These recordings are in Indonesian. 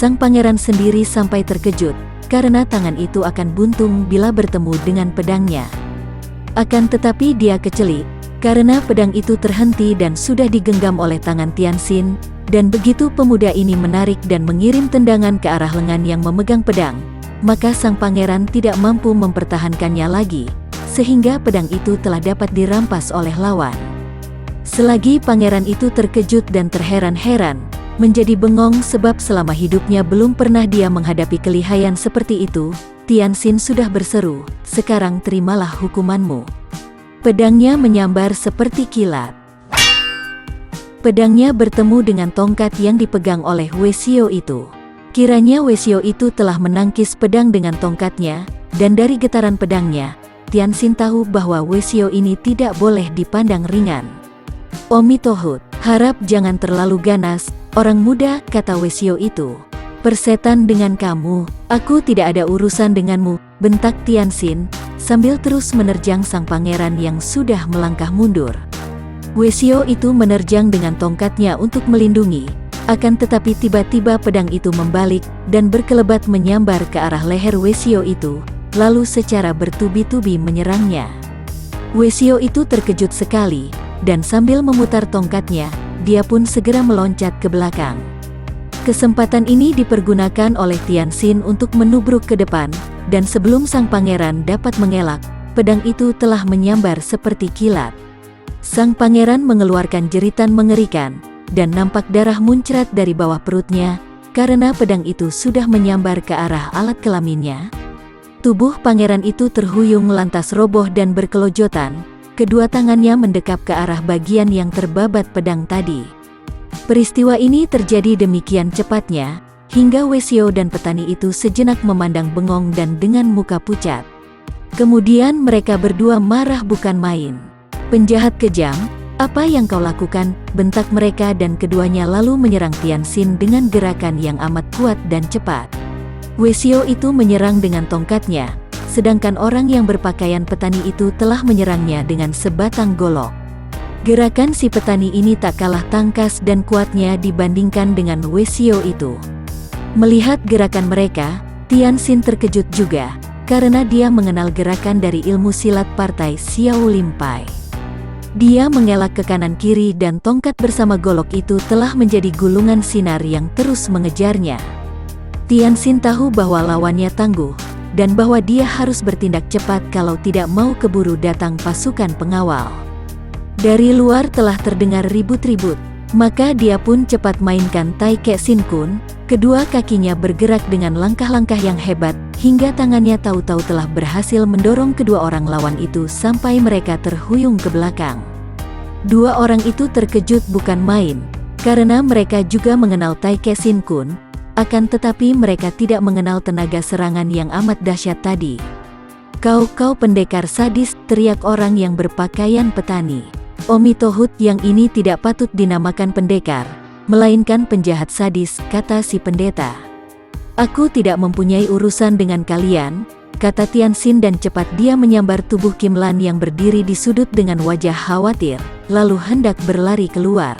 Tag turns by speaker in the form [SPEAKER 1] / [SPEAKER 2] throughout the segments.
[SPEAKER 1] Sang pangeran sendiri sampai terkejut, karena tangan itu akan buntung bila bertemu dengan pedangnya. Akan tetapi dia kecelik, karena pedang itu terhenti dan sudah digenggam oleh tangan Tianxin, dan begitu pemuda ini menarik dan mengirim tendangan ke arah lengan yang memegang pedang, maka sang pangeran tidak mampu mempertahankannya lagi, sehingga pedang itu telah dapat dirampas oleh lawan. Selagi pangeran itu terkejut dan terheran-heran, menjadi bengong sebab selama hidupnya belum pernah dia menghadapi kelihayan seperti itu, Tianxin sudah berseru, "Sekarang terimalah hukumanmu." Pedangnya menyambar seperti kilat. Pedangnya bertemu dengan tongkat yang dipegang oleh Weisio itu. Kiranya Weisio itu telah menangkis pedang dengan tongkatnya, dan dari getaran pedangnya, Tianxin tahu bahwa Weisio ini tidak boleh dipandang ringan. "Omi Tohut, harap jangan terlalu ganas, orang muda," kata Weisio itu. "Persetan dengan kamu, aku tidak ada urusan denganmu," bentak Tianxin, sambil terus menerjang sang pangeran yang sudah melangkah mundur. Weisio itu menerjang dengan tongkatnya untuk melindungi, akan tetapi tiba-tiba pedang itu membalik, dan berkelebat menyambar ke arah leher Weisio itu, lalu secara bertubi-tubi menyerangnya. Weisio itu terkejut sekali, dan sambil memutar tongkatnya, dia pun segera meloncat ke belakang. Kesempatan ini dipergunakan oleh Tianxin untuk menubruk ke depan, dan sebelum sang pangeran dapat mengelak, pedang itu telah menyambar seperti kilat. Sang pangeran mengeluarkan jeritan mengerikan, dan nampak darah muncrat dari bawah perutnya, karena pedang itu sudah menyambar ke arah alat kelaminnya. Tubuh pangeran itu terhuyung lantas roboh dan berkelojotan, kedua tangannya mendekap ke arah bagian yang terbabat pedang tadi. Peristiwa ini terjadi demikian cepatnya, hingga Weisio dan petani itu sejenak memandang bengong dan dengan muka pucat. Kemudian mereka berdua marah bukan main. "Penjahat kejam, apa yang kau lakukan?" bentak mereka, dan keduanya lalu menyerang Tianxin dengan gerakan yang amat kuat dan cepat. Weisio itu menyerang dengan tongkatnya, sedangkan orang yang berpakaian petani itu telah menyerangnya dengan sebatang golok. Gerakan si petani ini tak kalah tangkas dan kuatnya dibandingkan dengan Weisio itu. Melihat gerakan mereka, Tianxin terkejut juga, karena dia mengenal gerakan dari ilmu silat partai Xiao Limpai. Dia mengelak ke kanan kiri dan tongkat bersama golok itu telah menjadi gulungan sinar yang terus mengejarnya. Tianxin tahu bahwa lawannya tangguh, dan bahwa dia harus bertindak cepat kalau tidak mau keburu datang pasukan pengawal. Dari luar telah terdengar ribut-ribut, maka dia pun cepat mainkan Tai Ke Sin Kun, kedua kakinya bergerak dengan langkah-langkah yang hebat, hingga tangannya tahu-tahu telah berhasil mendorong kedua orang lawan itu sampai mereka terhuyung ke belakang. Dua orang itu terkejut bukan main, karena mereka juga mengenal Tai Ke Sin Kun, akan tetapi mereka tidak mengenal tenaga serangan yang amat dahsyat tadi. Kau pendekar sadis," teriak orang yang berpakaian petani. "Omi Tohut, yang ini tidak patut dinamakan pendekar, melainkan penjahat sadis," kata si pendeta. "Aku tidak mempunyai urusan dengan kalian," kata Tianxin, dan cepat dia menyambar tubuh Kim Lan yang berdiri di sudut dengan wajah khawatir, lalu hendak berlari keluar.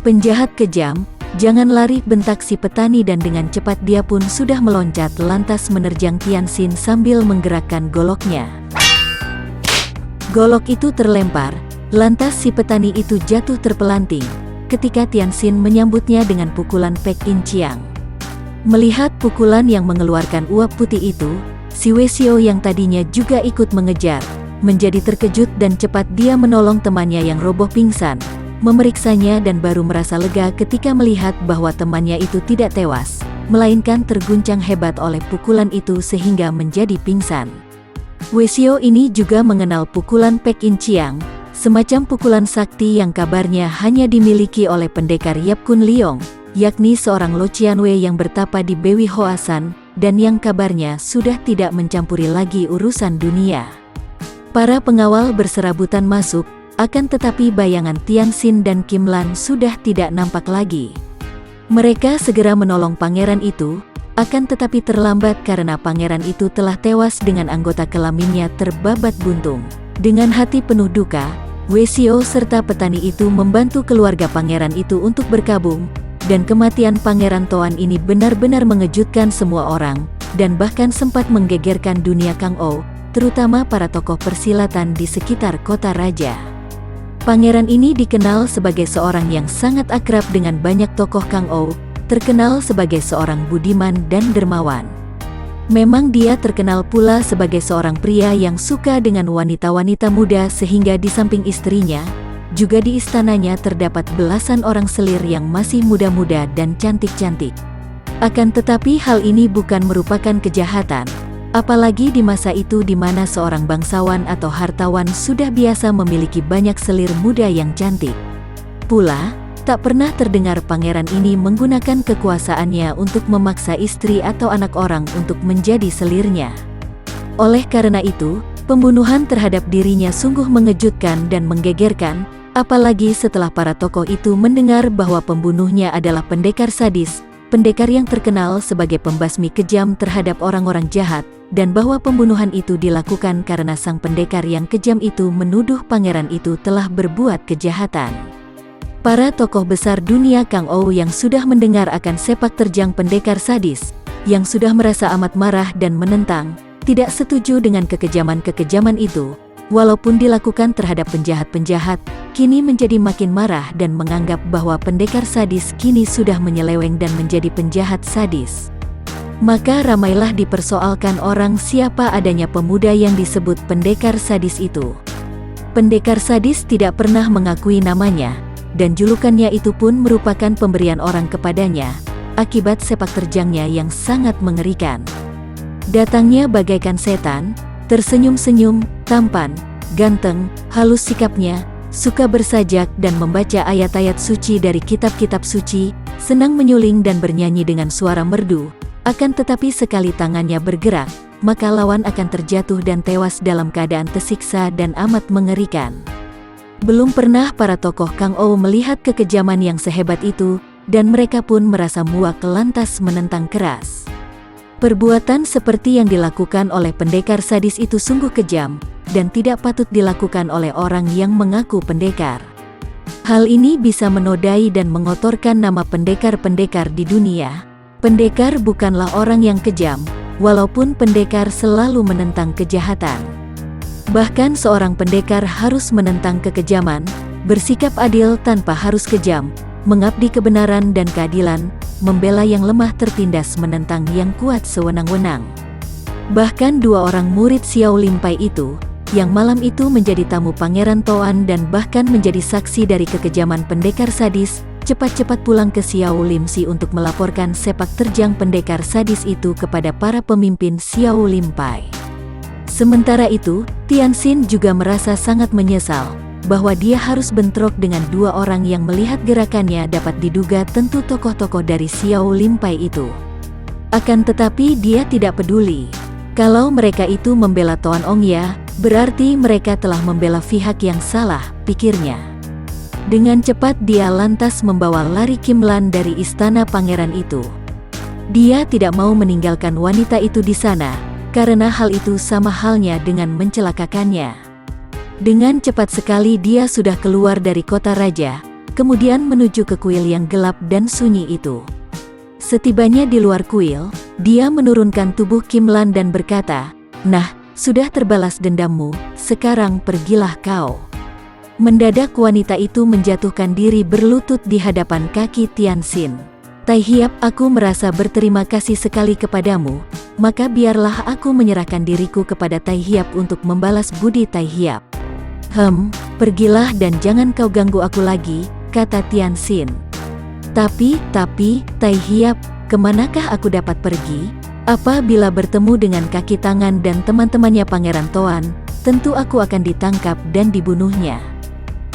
[SPEAKER 1] "Penjahat kejam, jangan lari," bentak si petani, dan dengan cepat dia pun sudah meloncat lantas menerjang Tianxin sambil menggerakkan goloknya. Golok itu terlempar, lantas si petani itu jatuh terpelanting, ketika Tianxin menyambutnya dengan pukulan Pek In Chiang. Melihat pukulan yang mengeluarkan uap putih itu, si Weisio yang tadinya juga ikut mengejar, menjadi terkejut dan cepat dia menolong temannya yang roboh pingsan, memeriksanya, dan baru merasa lega ketika melihat bahwa temannya itu tidak tewas, melainkan terguncang hebat oleh pukulan itu sehingga menjadi pingsan. Weisio ini juga mengenal pukulan Pek In Chiang, semacam pukulan sakti yang kabarnya hanya dimiliki oleh pendekar Yap Kun Liong, yakni seorang Lo Qianwei yang bertapa di Bewi Hoasan, dan yang kabarnya sudah tidak mencampuri lagi urusan dunia. Para pengawal berserabutan masuk, akan tetapi bayangan Tianxin dan Kim Lan sudah tidak nampak lagi. Mereka segera menolong pangeran itu, akan tetapi terlambat karena pangeran itu telah tewas dengan anggota kelaminnya terbabat buntung. Dengan hati penuh duka, Weisio serta petani itu membantu keluarga pangeran itu untuk berkabung, dan kematian Pangeran Toan ini benar-benar mengejutkan semua orang, dan bahkan sempat menggegerkan dunia Kang-ou, terutama para tokoh persilatan di sekitar kota raja. Pangeran ini dikenal sebagai seorang yang sangat akrab dengan banyak tokoh Kang-ou, terkenal sebagai seorang budiman dan dermawan. Memang dia terkenal pula sebagai seorang pria yang suka dengan wanita-wanita muda sehingga di samping istrinya, juga di istananya terdapat belasan orang selir yang masih muda-muda dan cantik-cantik. Akan tetapi hal ini bukan merupakan kejahatan. Apalagi di masa itu di mana seorang bangsawan atau hartawan sudah biasa memiliki banyak selir muda yang cantik. Pula, tak pernah terdengar pangeran ini menggunakan kekuasaannya untuk memaksa istri atau anak orang untuk menjadi selirnya. Oleh karena itu, pembunuhan terhadap dirinya sungguh mengejutkan dan menggegerkan, apalagi setelah para tokoh itu mendengar bahwa pembunuhnya adalah pendekar sadis, pendekar yang terkenal sebagai pembasmi kejam terhadap orang-orang jahat, dan bahwa pembunuhan itu dilakukan karena sang pendekar yang kejam itu menuduh pangeran itu telah berbuat kejahatan. Para tokoh besar dunia Kang-ou yang sudah mendengar akan sepak terjang pendekar sadis, yang sudah merasa amat marah dan menentang, tidak setuju dengan kekejaman-kekejaman itu, walaupun dilakukan terhadap penjahat-penjahat, kini menjadi makin marah dan menganggap bahwa pendekar sadis kini sudah menyeleweng dan menjadi penjahat sadis. Maka ramailah dipersoalkan orang siapa adanya pemuda yang disebut pendekar sadis itu. Pendekar sadis tidak pernah mengakui namanya, dan julukannya itu pun merupakan pemberian orang kepadanya, akibat sepak terjangnya yang sangat mengerikan. Datangnya bagaikan setan, tersenyum-senyum, tampan, ganteng, halus sikapnya, suka bersajak dan membaca ayat-ayat suci dari kitab-kitab suci, senang menyuling dan bernyanyi dengan suara merdu. Akan tetapi sekali tangannya bergerak, maka lawan akan terjatuh dan tewas dalam keadaan tersiksa dan amat mengerikan. Belum pernah para tokoh Kang-ou melihat kekejaman yang sehebat itu, dan mereka pun merasa muak lantas menentang keras. Perbuatan seperti yang dilakukan oleh pendekar sadis itu sungguh kejam, dan tidak patut dilakukan oleh orang yang mengaku pendekar. Hal ini bisa menodai dan mengotorkan nama pendekar-pendekar di dunia. Pendekar bukanlah orang yang kejam, walaupun pendekar selalu menentang kejahatan. Bahkan seorang pendekar harus menentang kekejaman, bersikap adil tanpa harus kejam, mengabdi kebenaran dan keadilan, membela yang lemah tertindas menentang yang kuat sewenang-wenang. Bahkan dua orang murid Xiao Limpai itu, yang malam itu menjadi tamu Pangeran Toan dan bahkan menjadi saksi dari kekejaman pendekar sadis, cepat-cepat pulang ke Xiao Limsi untuk melaporkan sepak terjang pendekar sadis itu kepada para pemimpin Xiao Limpai. Sementara itu, Tianxin juga merasa sangat menyesal, bahwa dia harus bentrok dengan dua orang yang melihat gerakannya dapat diduga tentu tokoh-tokoh dari Xiao Limpai itu. Akan tetapi dia tidak peduli. Kalau mereka itu membela Toan Ongya, berarti mereka telah membela pihak yang salah, pikirnya. Dengan cepat dia lantas membawa lari Kim Lan dari istana pangeran itu. Dia tidak mau meninggalkan wanita itu di sana, karena hal itu sama halnya dengan mencelakakannya. Dengan cepat sekali dia sudah keluar dari kota raja, kemudian menuju ke kuil yang gelap dan sunyi itu. Setibanya di luar kuil, dia menurunkan tubuh Kim Lan dan berkata, "Nah, sudah terbalas dendammu, sekarang pergilah kau." Mendadak wanita itu menjatuhkan diri berlutut di hadapan kaki Tianxin. "Tai Hiap, aku merasa berterima kasih sekali kepadamu, maka biarlah aku menyerahkan diriku kepada Tai Hiap untuk membalas budi Tai Hiap." Pergilah dan jangan kau ganggu aku lagi," kata Tianxin. Tapi, Tai Hiap, kemanakah aku dapat pergi? Apabila bertemu dengan kaki tangan dan teman-temannya Pangeran Toan, tentu aku akan ditangkap dan dibunuhnya.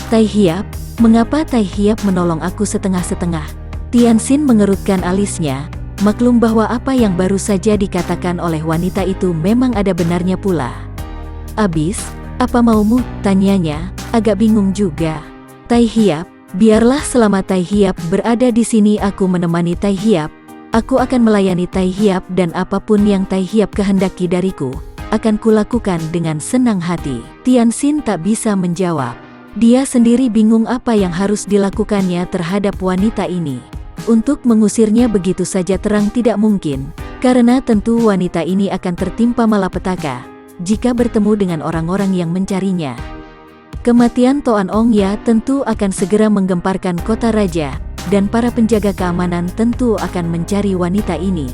[SPEAKER 1] Tai Hiap, mengapa Tai Hiap menolong aku setengah-setengah? Tianxin mengerutkan alisnya, maklum bahwa apa yang baru saja dikatakan oleh wanita itu memang ada benarnya pula. "Abis, apa maumu?" tanyanya, agak bingung juga. "Tai Hiap, biarlah selama Tai Hiap berada di sini aku menemani Tai Hiap. Aku akan melayani Tai Hiap dan apapun yang Tai Hiap kehendaki dariku, akan kulakukan dengan senang hati." Tianxin tak bisa menjawab. Dia sendiri bingung apa yang harus dilakukannya terhadap wanita ini. Untuk mengusirnya begitu saja terang tidak mungkin, karena tentu wanita ini akan tertimpa malapetaka jika bertemu dengan orang-orang yang mencarinya. Kematian Toan Ong Ya tentu akan segera menggemparkan kota raja, dan para penjaga keamanan tentu akan mencari wanita ini.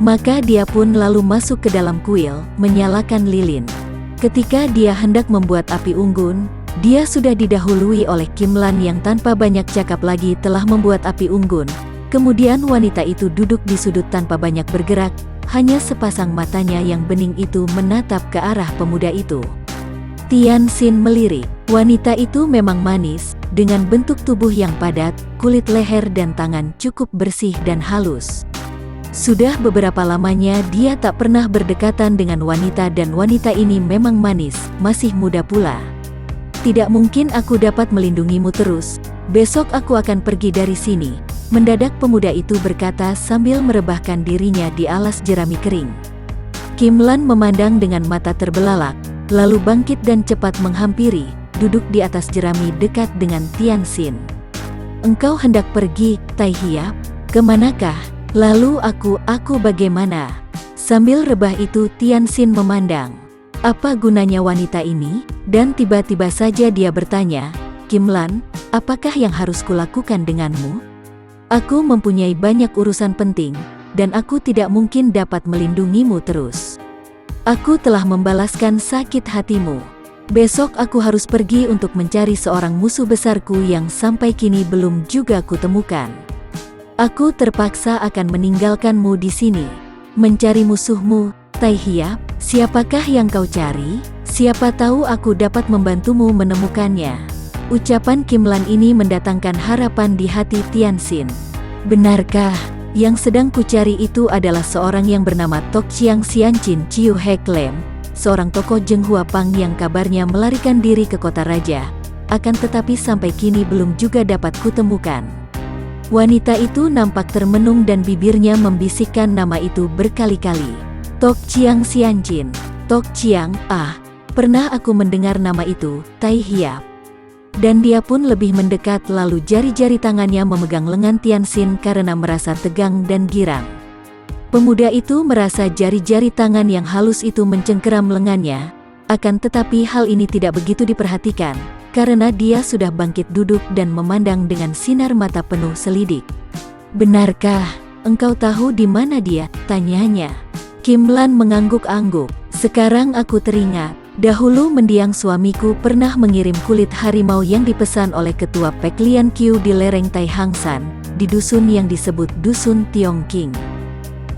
[SPEAKER 1] Maka dia pun lalu masuk ke dalam kuil, menyalakan lilin. Ketika dia hendak membuat api unggun, dia sudah didahului oleh Kim Lan yang tanpa banyak cakap lagi telah membuat api unggun. Kemudian wanita itu duduk di sudut tanpa banyak bergerak, hanya sepasang matanya yang bening itu menatap ke arah pemuda itu. Tian Xin melirik. Wanita itu memang manis, dengan bentuk tubuh yang padat, kulit leher dan tangan cukup bersih dan halus. Sudah beberapa lamanya dia tak pernah berdekatan dengan wanita dan wanita ini memang manis, masih muda pula. Tidak mungkin aku dapat melindungimu terus, besok aku akan pergi dari sini. Mendadak pemuda itu berkata sambil merebahkan dirinya di alas jerami kering. Kim Lan memandang dengan mata terbelalak, lalu bangkit dan cepat menghampiri, duduk di atas jerami dekat dengan Tian Xin. Engkau hendak pergi, Tai Hiap? Kemanakah? Lalu aku bagaimana? Sambil rebah itu Tian Xin memandang. Apa gunanya wanita ini? Dan tiba-tiba saja dia bertanya, Kim Lan, apakah yang harus kulakukan denganmu? Aku mempunyai banyak urusan penting, dan aku tidak mungkin dapat melindungimu terus. Aku telah membalaskan sakit hatimu. Besok aku harus pergi untuk mencari seorang musuh besarku yang sampai kini belum juga kutemukan. Aku terpaksa akan meninggalkanmu di sini. Mencari musuhmu, Tai Hiap, siapakah yang kau cari? Siapa tahu aku dapat membantumu menemukannya. Ucapan Kim Lan ini mendatangkan harapan di hati Tian Xin. Benarkah, yang sedang kucari itu adalah seorang yang bernama Tok Chiang Xianchin Chiu Hek Lem, seorang tokoh Zhenghua Pang yang kabarnya melarikan diri ke kota raja, akan tetapi sampai kini belum juga dapat kutemukan. Wanita itu nampak termenung dan bibirnya membisikkan nama itu berkali-kali. Tok Chiang Xianchin, Tok Chiang, pernah aku mendengar nama itu, Tai Hiap. Dan dia pun lebih mendekat lalu jari-jari tangannya memegang lengan Tian Xin karena merasa tegang dan girang. Pemuda itu merasa jari-jari tangan yang halus itu mencengkeram lengannya, akan tetapi hal ini tidak begitu diperhatikan, karena dia sudah bangkit duduk dan memandang dengan sinar mata penuh selidik. Benarkah, engkau tahu di mana dia? Tanyanya. Kim Lan mengangguk-angguk. Sekarang aku teringat, dahulu mendiang suamiku pernah mengirim kulit harimau yang dipesan oleh ketua Pek Lian Qiu di lereng Tai Hang San, di dusun yang disebut Dusun Tiong King.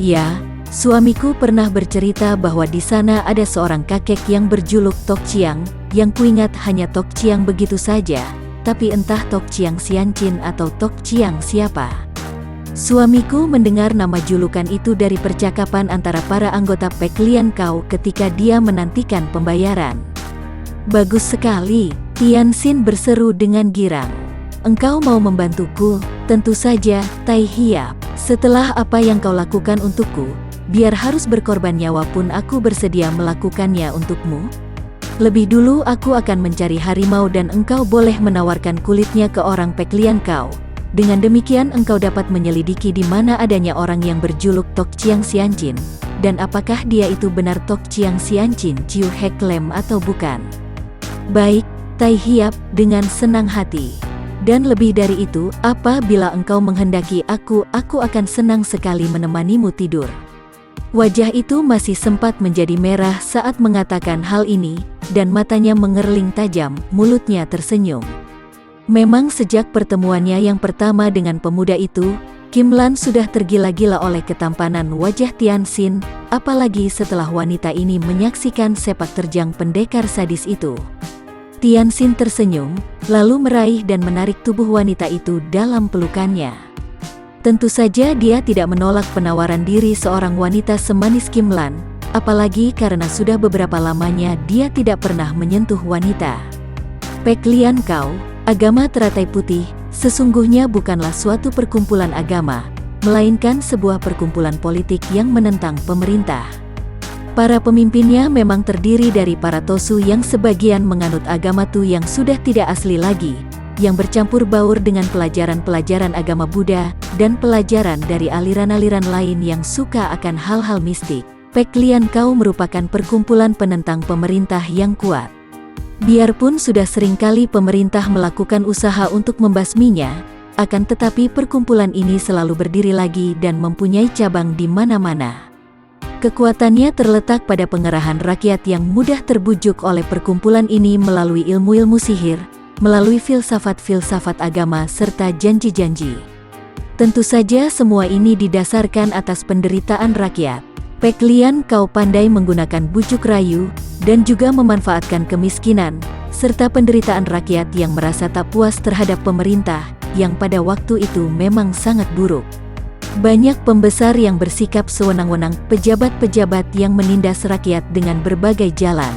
[SPEAKER 1] Ya, suamiku pernah bercerita bahwa di sana ada seorang kakek yang berjuluk Tok Chiang, yang kuingat hanya Tok Chiang begitu saja, tapi entah Tok Chiang Xianchin atau Tok Chiang siapa. Suamiku mendengar nama julukan itu dari percakapan antara para anggota Pek Lian Kau ketika dia menantikan pembayaran. Bagus sekali, Tian Xin berseru dengan girang. Engkau mau membantuku? Tentu saja, Tai Hiap. Setelah apa yang kau lakukan untukku, biar harus berkorban nyawa pun aku bersedia melakukannya untukmu. Lebih dulu aku akan mencari harimau dan engkau boleh menawarkan kulitnya ke orang Pek Lian Kau. Dengan demikian engkau dapat menyelidiki di mana adanya orang yang berjuluk Tok Chiang Xianchin, dan apakah dia itu benar Tok Chiang Xianchin Chiu Hek Lem atau bukan. Baik, Tai Hiap, dengan senang hati. Dan lebih dari itu, apabila engkau menghendaki aku akan senang sekali menemanimu tidur. Wajah itu masih sempat menjadi merah saat mengatakan hal ini, dan matanya mengerling tajam, mulutnya tersenyum. Memang sejak pertemuannya yang pertama dengan pemuda itu, Kim Lan sudah tergila-gila oleh ketampanan wajah Tian Xin, apalagi setelah wanita ini menyaksikan sepak terjang pendekar sadis itu. Tian Xin tersenyum, lalu meraih dan menarik tubuh wanita itu dalam pelukannya. Tentu saja dia tidak menolak penawaran diri seorang wanita semanis Kim Lan, apalagi karena sudah beberapa lamanya dia tidak pernah menyentuh wanita. Pek Lian Kau, agama teratai putih, sesungguhnya bukanlah suatu perkumpulan agama, melainkan sebuah perkumpulan politik yang menentang pemerintah. Para pemimpinnya memang terdiri dari para Tosu yang sebagian menganut agama Tu yang sudah tidak asli lagi, yang bercampur baur dengan pelajaran-pelajaran agama Buddha dan pelajaran dari aliran-aliran lain yang suka akan hal-hal mistik. Peklian Kau merupakan perkumpulan penentang pemerintah yang kuat. Biarpun sudah seringkali pemerintah melakukan usaha untuk membasminya, akan tetapi perkumpulan ini selalu berdiri lagi dan mempunyai cabang di mana-mana. Kekuatannya terletak pada pengerahan rakyat yang mudah terbujuk oleh perkumpulan ini melalui ilmu-ilmu sihir, melalui filsafat-filsafat agama serta janji-janji. Tentu saja semua ini didasarkan atas penderitaan rakyat. Peklian Kau pandai menggunakan bujuk rayu, dan juga memanfaatkan kemiskinan, serta penderitaan rakyat yang merasa tak puas terhadap pemerintah, yang pada waktu itu memang sangat buruk. Banyak pembesar yang bersikap sewenang-wenang, pejabat-pejabat yang menindas rakyat dengan berbagai jalan.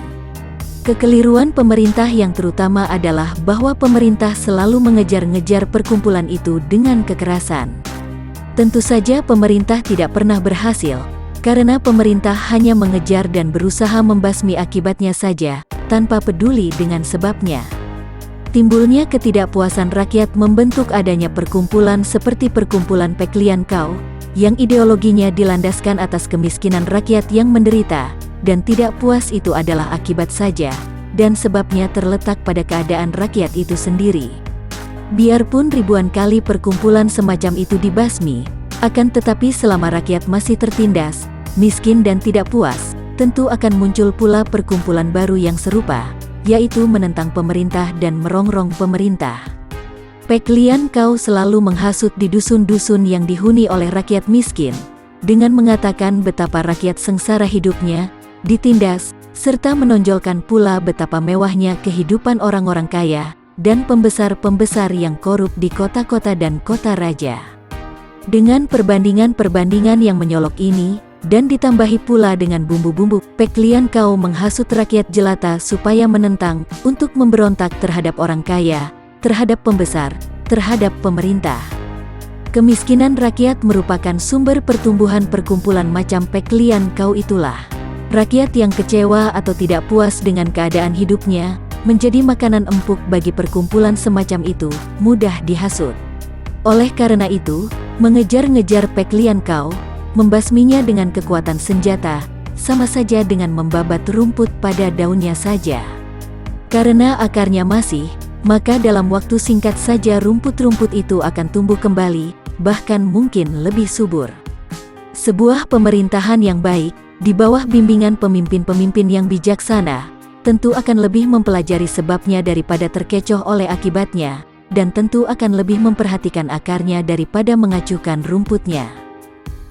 [SPEAKER 1] Kekeliruan pemerintah yang terutama adalah bahwa pemerintah selalu mengejar-ngejar perkumpulan itu dengan kekerasan. Tentu saja pemerintah tidak pernah berhasil, karena pemerintah hanya mengejar dan berusaha membasmi akibatnya saja, tanpa peduli dengan sebabnya. Timbulnya ketidakpuasan rakyat membentuk adanya perkumpulan seperti perkumpulan Peklian Kau, yang ideologinya dilandaskan atas kemiskinan rakyat yang menderita, dan tidak puas itu adalah akibat saja, dan sebabnya terletak pada keadaan rakyat itu sendiri. Biarpun ribuan kali perkumpulan semacam itu dibasmi, akan tetapi selama rakyat masih tertindas, miskin dan tidak puas, tentu akan muncul pula perkumpulan baru yang serupa, yaitu menentang pemerintah dan merongrong pemerintah. Peklian Kau selalu menghasut di dusun-dusun yang dihuni oleh rakyat miskin, dengan mengatakan betapa rakyat sengsara hidupnya, ditindas, serta menonjolkan pula betapa mewahnya kehidupan orang-orang kaya, dan pembesar-pembesar yang korup di kota-kota dan kota raja. Dengan perbandingan-perbandingan yang menyolok ini, dan ditambahi pula dengan bumbu-bumbu, Peklian Kau menghasut rakyat jelata supaya menentang, untuk memberontak terhadap orang kaya, terhadap pembesar, terhadap pemerintah. Kemiskinan rakyat merupakan sumber pertumbuhan perkumpulan macam Peklian Kau itulah. Rakyat yang kecewa atau tidak puas dengan keadaan hidupnya, menjadi makanan empuk bagi perkumpulan semacam itu, mudah dihasut. Oleh karena itu, mengejar-ngejar Peklian Kau, membasminya dengan kekuatan senjata, sama saja dengan membabat rumput pada daunnya saja. Karena akarnya masih, maka dalam waktu singkat saja rumput-rumput itu akan tumbuh kembali, bahkan mungkin lebih subur. Sebuah pemerintahan yang baik, di bawah bimbingan pemimpin-pemimpin yang bijaksana, tentu akan lebih mempelajari sebabnya daripada terkecoh oleh akibatnya, dan tentu akan lebih memperhatikan akarnya daripada mengacuhkan rumputnya.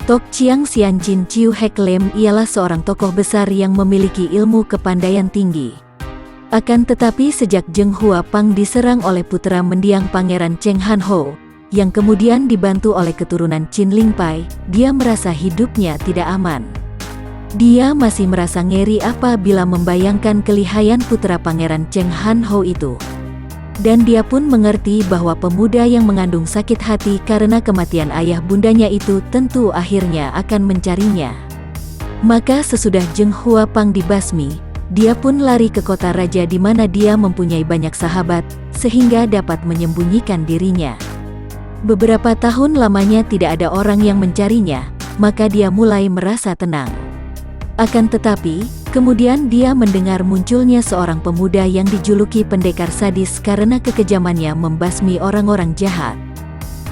[SPEAKER 1] Tok Chiang Sianchin Chiu Hek Lem ialah seorang tokoh besar yang memiliki ilmu kepandaian tinggi. Akan tetapi sejak Zheng Huapang diserang oleh putra mendiang Pangeran Cheng Han Ho, yang kemudian dibantu oleh keturunan Qin Ling Pai, dia merasa hidupnya tidak aman. Dia masih merasa ngeri apabila membayangkan kelihayan putra Pangeran Cheng Han Ho itu. Dan dia pun mengerti bahwa pemuda yang mengandung sakit hati karena kematian ayah bundanya itu tentu akhirnya akan mencarinya. Maka sesudah Zheng Huapang dibasmi, dia pun lari ke kota raja di mana dia mempunyai banyak sahabat, sehingga dapat menyembunyikan dirinya. Beberapa tahun lamanya tidak ada orang yang mencarinya, maka dia mulai merasa tenang. Akan tetapi, kemudian dia mendengar munculnya seorang pemuda yang dijuluki pendekar sadis karena kekejamannya membasmi orang-orang jahat.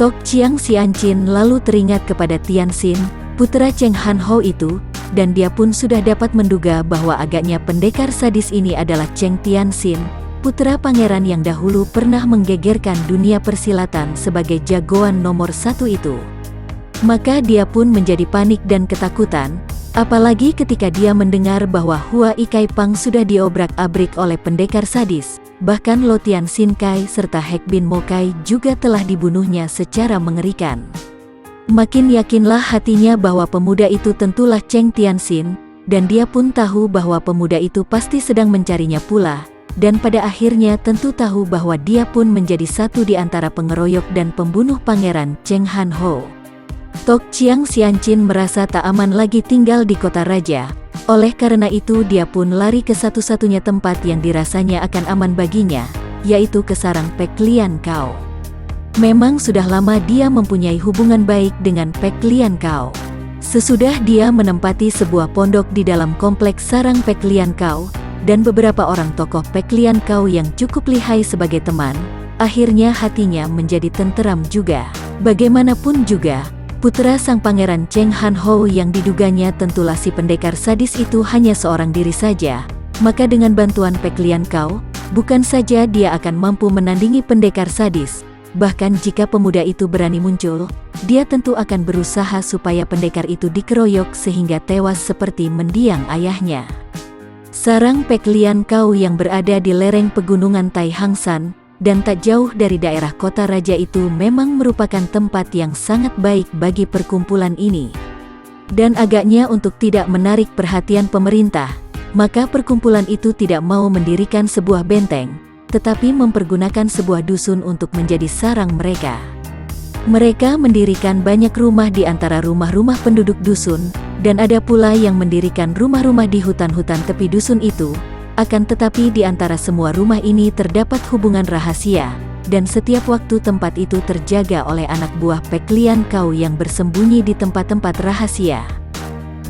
[SPEAKER 1] Tok Chiang Sianchin lalu teringat kepada Tianxin, putra Cheng Han Ho itu, dan dia pun sudah dapat menduga bahwa agaknya pendekar sadis ini adalah Cheng Tianxin, putra pangeran yang dahulu pernah menggegerkan dunia persilatan sebagai jagoan nomor 1 itu. Maka dia pun menjadi panik dan ketakutan, apalagi ketika dia mendengar bahwa Hua Ikai Pang sudah diobrak-abrik oleh pendekar sadis, bahkan Lo Tian Sin Kai serta Hek Bin Mo Kai juga telah dibunuhnya secara mengerikan. Makin yakinlah hatinya bahwa pemuda itu tentulah Cheng Tianxin, dan dia pun tahu bahwa pemuda itu pasti sedang mencarinya pula, dan pada akhirnya tentu tahu bahwa dia pun menjadi satu di antara pengeroyok dan pembunuh pangeran Cheng Han Ho. Tok Chiang Sianchin merasa tak aman lagi tinggal di kota raja. Oleh karena itu dia pun lari ke satu-satunya tempat yang dirasanya akan aman baginya, yaitu ke sarang Pek Lian Kao. Memang sudah lama dia mempunyai hubungan baik dengan Pek Lian Kao. Sesudah dia menempati sebuah pondok di dalam kompleks sarang Pek Lian Kao, dan beberapa orang tokoh Pek Lian Kao yang cukup lihai sebagai teman, akhirnya hatinya menjadi tenteram juga. Bagaimanapun juga, putra sang pangeran Cheng Han Ho yang diduganya tentulah si pendekar sadis itu hanya seorang diri saja, maka dengan bantuan Pek Lian Kao, bukan saja dia akan mampu menandingi pendekar sadis, bahkan jika pemuda itu berani muncul, dia tentu akan berusaha supaya pendekar itu dikeroyok sehingga tewas seperti mendiang ayahnya. Sarang Pek Lian Kao yang berada di lereng pegunungan Tai Hang San dan tak jauh dari daerah kota raja itu memang merupakan tempat yang sangat baik bagi perkumpulan ini. Dan agaknya untuk tidak menarik perhatian pemerintah, maka perkumpulan itu tidak mau mendirikan sebuah benteng, tetapi mempergunakan sebuah dusun untuk menjadi sarang mereka. Mereka mendirikan banyak rumah di antara rumah-rumah penduduk dusun, dan ada pula yang mendirikan rumah-rumah di hutan-hutan tepi dusun itu. Akan tetapi di antara semua rumah ini terdapat hubungan rahasia, dan setiap waktu tempat itu terjaga oleh anak buah Pek Lian Kao yang bersembunyi di tempat-tempat rahasia.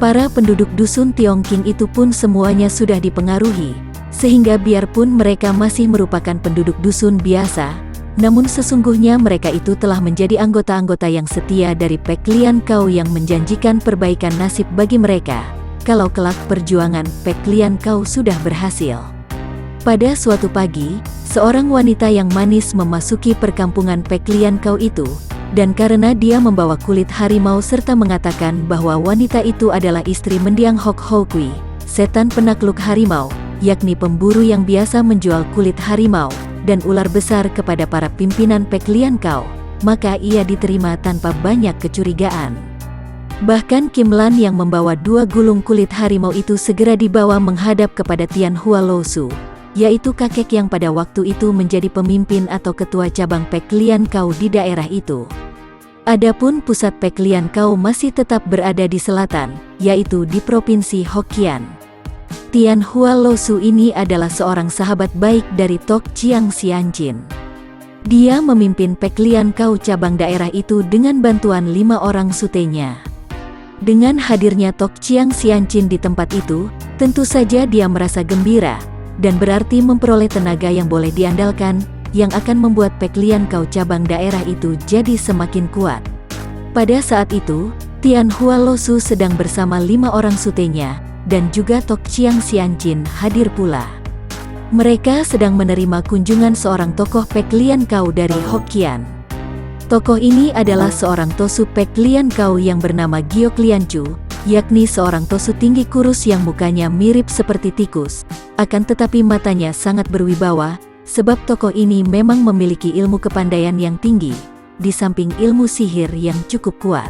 [SPEAKER 1] Para penduduk dusun Tiongking itu pun semuanya sudah dipengaruhi, sehingga biarpun mereka masih merupakan penduduk dusun biasa, namun sesungguhnya mereka itu telah menjadi anggota-anggota yang setia dari Pek Lian Kao yang menjanjikan perbaikan nasib bagi mereka, kalau kelak perjuangan Pek Lian Kao sudah berhasil. Pada suatu pagi, seorang wanita yang manis memasuki perkampungan Pek Lian Kao itu, dan karena dia membawa kulit harimau serta mengatakan bahwa wanita itu adalah istri mendiang Hok Ho Kui, setan penakluk harimau, yakni pemburu yang biasa menjual kulit harimau dan ular besar kepada para pimpinan Pek Lian Kao, maka ia diterima tanpa banyak kecurigaan. Bahkan Kim Lan yang membawa 2 gulung kulit harimau itu segera dibawa menghadap kepada Tian Hua Lo Su, yaitu kakek yang pada waktu itu menjadi pemimpin atau ketua cabang Pek Lian Kao di daerah itu. Adapun pusat Pek Lian Kao masih tetap berada di selatan, yaitu di Provinsi Hokkien. Tian Hua Lo Su ini adalah seorang sahabat baik dari Tok Chiang Sianchin. Dia memimpin Pek Lian Kao cabang daerah itu dengan bantuan 5 orang sutenya. Dengan hadirnya Tok Chiang Sianchin di tempat itu, tentu saja dia merasa gembira, dan berarti memperoleh tenaga yang boleh diandalkan, yang akan membuat Pek Lian Kao cabang daerah itu jadi semakin kuat. Pada saat itu, Tian Hua Lo Su sedang bersama 5 orang sutenya, dan juga Tok Chiang Sianchin hadir pula. Mereka sedang menerima kunjungan seorang tokoh Pek Lian Kao dari Hokkien. Tokoh ini adalah seorang tosu Pek Lian Kao yang bernama Giok Lian Chu, yakni seorang tosu tinggi kurus yang mukanya mirip seperti tikus, akan tetapi matanya sangat berwibawa, sebab tokoh ini memang memiliki ilmu kepandaian yang tinggi, di samping ilmu sihir yang cukup kuat.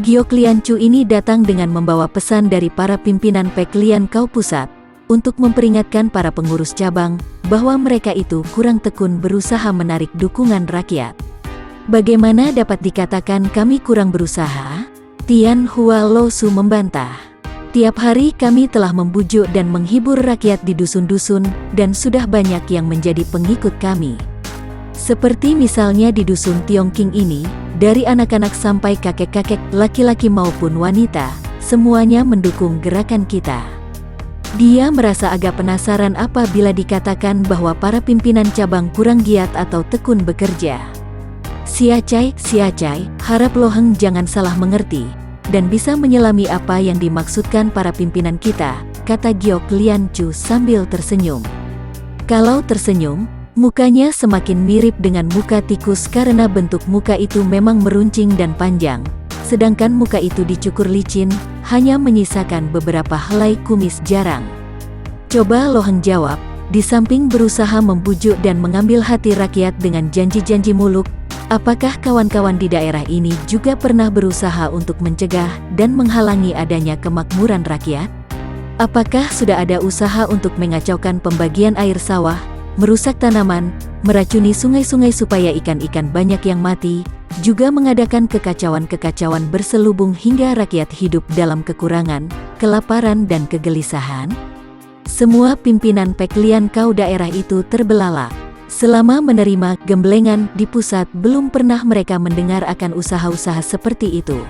[SPEAKER 1] Giok Lian Chu ini datang dengan membawa pesan dari para pimpinan Pek Lian Kao pusat, untuk memperingatkan para pengurus cabang, bahwa mereka itu kurang tekun berusaha menarik dukungan rakyat. Bagaimana dapat dikatakan kami kurang berusaha? Tian Hua Lo Su membantah. Tiap hari kami telah membujuk dan menghibur rakyat di dusun-dusun, dan sudah banyak yang menjadi pengikut kami. Seperti misalnya di dusun Tiongking ini, dari anak-anak sampai kakek-kakek, laki-laki maupun wanita, semuanya mendukung gerakan kita. Dia merasa agak penasaran apabila dikatakan bahwa para pimpinan cabang kurang giat atau tekun bekerja. Siacai, harap Lo Heng jangan salah mengerti, dan bisa menyelami apa yang dimaksudkan para pimpinan kita, kata Giok Lian Chu sambil tersenyum. Kalau tersenyum, mukanya semakin mirip dengan muka tikus karena bentuk muka itu memang meruncing dan panjang, sedangkan muka itu dicukur licin, hanya menyisakan beberapa helai kumis jarang. Coba Lo Heng jawab, di samping berusaha membujuk dan mengambil hati rakyat dengan janji-janji muluk, apakah kawan-kawan di daerah ini juga pernah berusaha untuk mencegah dan menghalangi adanya kemakmuran rakyat? Apakah sudah ada usaha untuk mengacaukan pembagian air sawah, merusak tanaman, meracuni sungai-sungai supaya ikan-ikan banyak yang mati, juga mengadakan kekacauan-kekacauan berselubung hingga rakyat hidup dalam kekurangan, kelaparan dan kegelisahan? Semua pimpinan Pek Lian Kao daerah itu terbelalak. Selama menerima gemblengan di pusat, belum pernah mereka mendengar akan usaha-usaha seperti itu.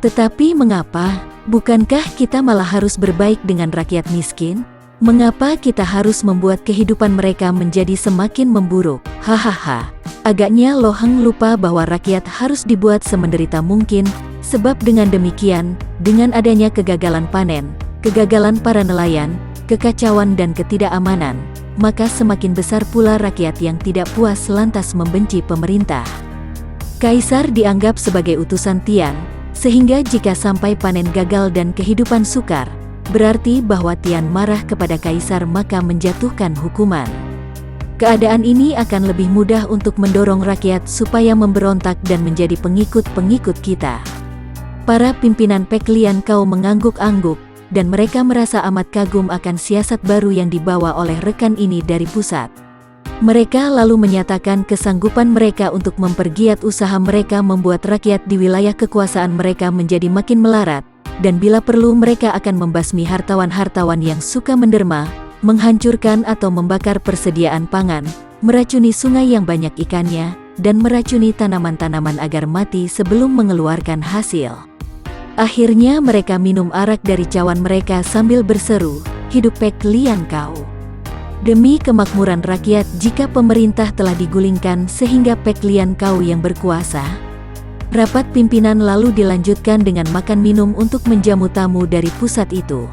[SPEAKER 1] Tetapi mengapa? Bukankah kita malah harus berbaik dengan rakyat miskin? Mengapa kita harus membuat kehidupan mereka menjadi semakin memburuk? Hahaha. Agaknya Lo Heng lupa bahwa rakyat harus dibuat semenderita mungkin, sebab dengan demikian, dengan adanya kegagalan panen, kegagalan para nelayan, kekacauan dan ketidakamanan, maka semakin besar pula rakyat yang tidak puas lantas membenci pemerintah. Kaisar dianggap sebagai utusan Tian, sehingga jika sampai panen gagal dan kehidupan sukar, berarti bahwa Tian marah kepada Kaisar maka menjatuhkan hukuman. Keadaan ini akan lebih mudah untuk mendorong rakyat supaya memberontak dan menjadi pengikut-pengikut kita. Para pimpinan Pek Lian Kau mengangguk-angguk, dan mereka merasa amat kagum akan siasat baru yang dibawa oleh rekan ini dari pusat. Mereka lalu menyatakan kesanggupan mereka untuk mempergiat usaha mereka membuat rakyat di wilayah kekuasaan mereka menjadi makin melarat, dan bila perlu mereka akan membasmi hartawan-hartawan yang suka menderma, menghancurkan atau membakar persediaan pangan, meracuni sungai yang banyak ikannya, dan meracuni tanaman-tanaman agar mati sebelum mengeluarkan hasil. Akhirnya mereka minum arak dari cawan mereka sambil berseru, "Hidup Pek Lian Kau!" Demi kemakmuran rakyat, jika pemerintah telah digulingkan sehingga Pek Lian Kau yang berkuasa, rapat pimpinan lalu dilanjutkan dengan makan minum untuk menjamu tamu dari pusat itu.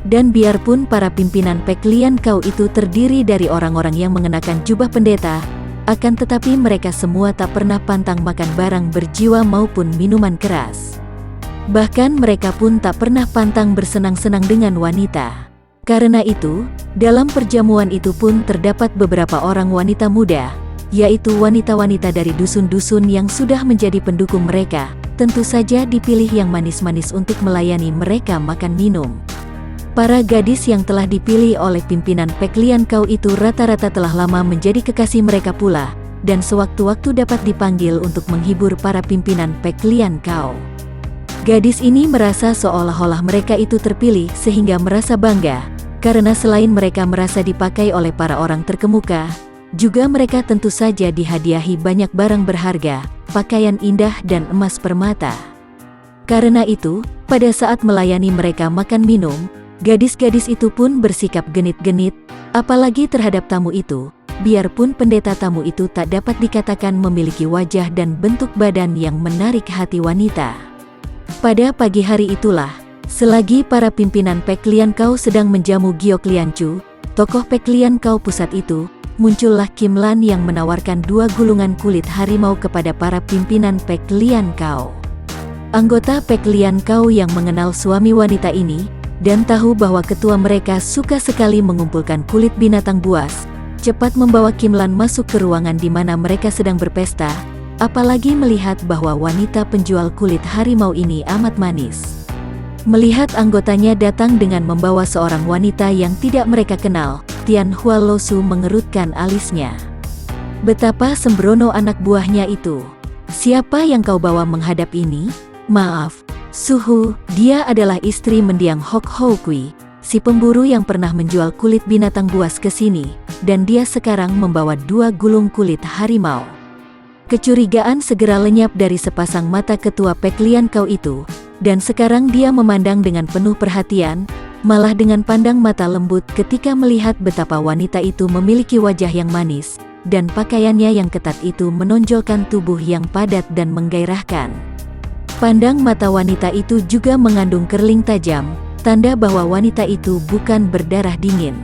[SPEAKER 1] Dan biarpun para pimpinan Pek Lian Kau itu terdiri dari orang-orang yang mengenakan jubah pendeta, akan tetapi mereka semua tak pernah pantang makan barang berjiwa maupun minuman keras. Bahkan mereka pun tak pernah pantang bersenang-senang dengan wanita. Karena itu, dalam perjamuan itu pun terdapat beberapa orang wanita muda, yaitu wanita-wanita dari dusun-dusun yang sudah menjadi pendukung mereka, tentu saja dipilih yang manis-manis untuk melayani mereka makan minum. Para gadis yang telah dipilih oleh pimpinan Pek Lian Kau itu rata-rata telah lama menjadi kekasih mereka pula, dan sewaktu-waktu dapat dipanggil untuk menghibur para pimpinan Pek Lian Kau. Gadis ini merasa seolah-olah mereka itu terpilih sehingga merasa bangga, karena selain mereka merasa dipakai oleh para orang terkemuka, juga mereka tentu saja dihadiahi banyak barang berharga, pakaian indah dan emas permata. Karena itu, pada saat melayani mereka makan minum, gadis-gadis itu pun bersikap genit-genit, apalagi terhadap tamu itu, biarpun pendeta tamu itu tak dapat dikatakan memiliki wajah dan bentuk badan yang menarik hati wanita. Pada pagi hari itulah, selagi para pimpinan Pek Lian Kau sedang menjamu Giok Lian Chu, tokoh Pek Lian Kau pusat itu, muncullah Kim Lan yang menawarkan 2 gulungan kulit harimau kepada para pimpinan Pek Lian Kau. Anggota Pek Lian Kau yang mengenal suami wanita ini, dan tahu bahwa ketua mereka suka sekali mengumpulkan kulit binatang buas, cepat membawa Kim Lan masuk ke ruangan di mana mereka sedang berpesta, apalagi melihat bahwa wanita penjual kulit harimau ini amat manis. Melihat anggotanya datang dengan membawa seorang wanita yang tidak mereka kenal, Tian Hua Lo Su mengerutkan alisnya. Betapa sembrono anak buahnya itu. "Siapa yang kau bawa menghadap ini?" "Maaf, Suhu, dia adalah istri mendiang Hok Ho Kui, si pemburu yang pernah menjual kulit binatang buas ke sini, dan dia sekarang membawa 2 gulung kulit harimau." Kecurigaan segera lenyap dari sepasang mata ketua Pek Lian Kau itu, dan sekarang dia memandang dengan penuh perhatian, malah dengan pandang mata lembut ketika melihat betapa wanita itu memiliki wajah yang manis, dan pakaiannya yang ketat itu menonjolkan tubuh yang padat dan menggairahkan. Pandang mata wanita itu juga mengandung kerling tajam, tanda bahwa wanita itu bukan berdarah dingin.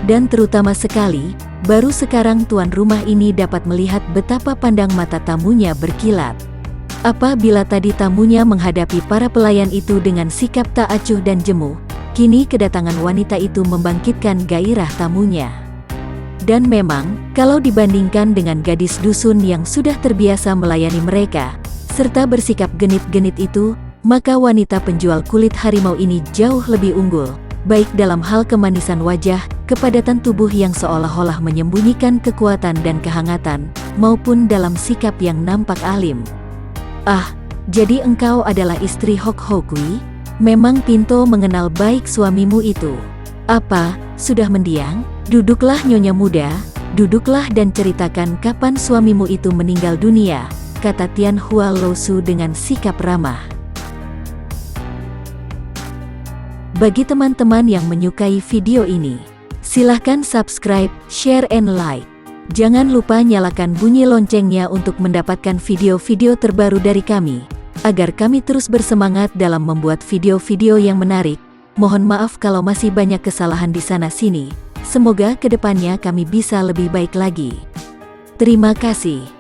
[SPEAKER 1] Dan terutama sekali, baru sekarang tuan rumah ini dapat melihat betapa pandang mata tamunya berkilat. Apabila tadi tamunya menghadapi para pelayan itu dengan sikap tak acuh dan jemu, kini kedatangan wanita itu membangkitkan gairah tamunya. Dan memang, kalau dibandingkan dengan gadis dusun yang sudah terbiasa melayani mereka, serta bersikap genit-genit itu, maka wanita penjual kulit harimau ini jauh lebih unggul, baik dalam hal kemanisan wajah, kepadatan tubuh yang seolah-olah menyembunyikan kekuatan dan kehangatan, maupun dalam sikap yang nampak alim. "Ah, jadi engkau adalah istri Hok Ho Kui? Memang Pinto mengenal baik suamimu itu. Apa, sudah mendiang? Duduklah nyonya muda, Duduklah dan ceritakan kapan suamimu itu meninggal dunia, kata Tian Hua Losu dengan sikap ramah. Bagi teman-teman yang menyukai video ini, silahkan subscribe, share, and like. Jangan lupa nyalakan bunyi loncengnya untuk mendapatkan video-video terbaru dari kami, agar kami terus bersemangat dalam membuat video-video yang menarik. Mohon maaf kalau masih banyak kesalahan di sana-sini. Semoga kedepannya kami bisa lebih baik lagi. Terima kasih.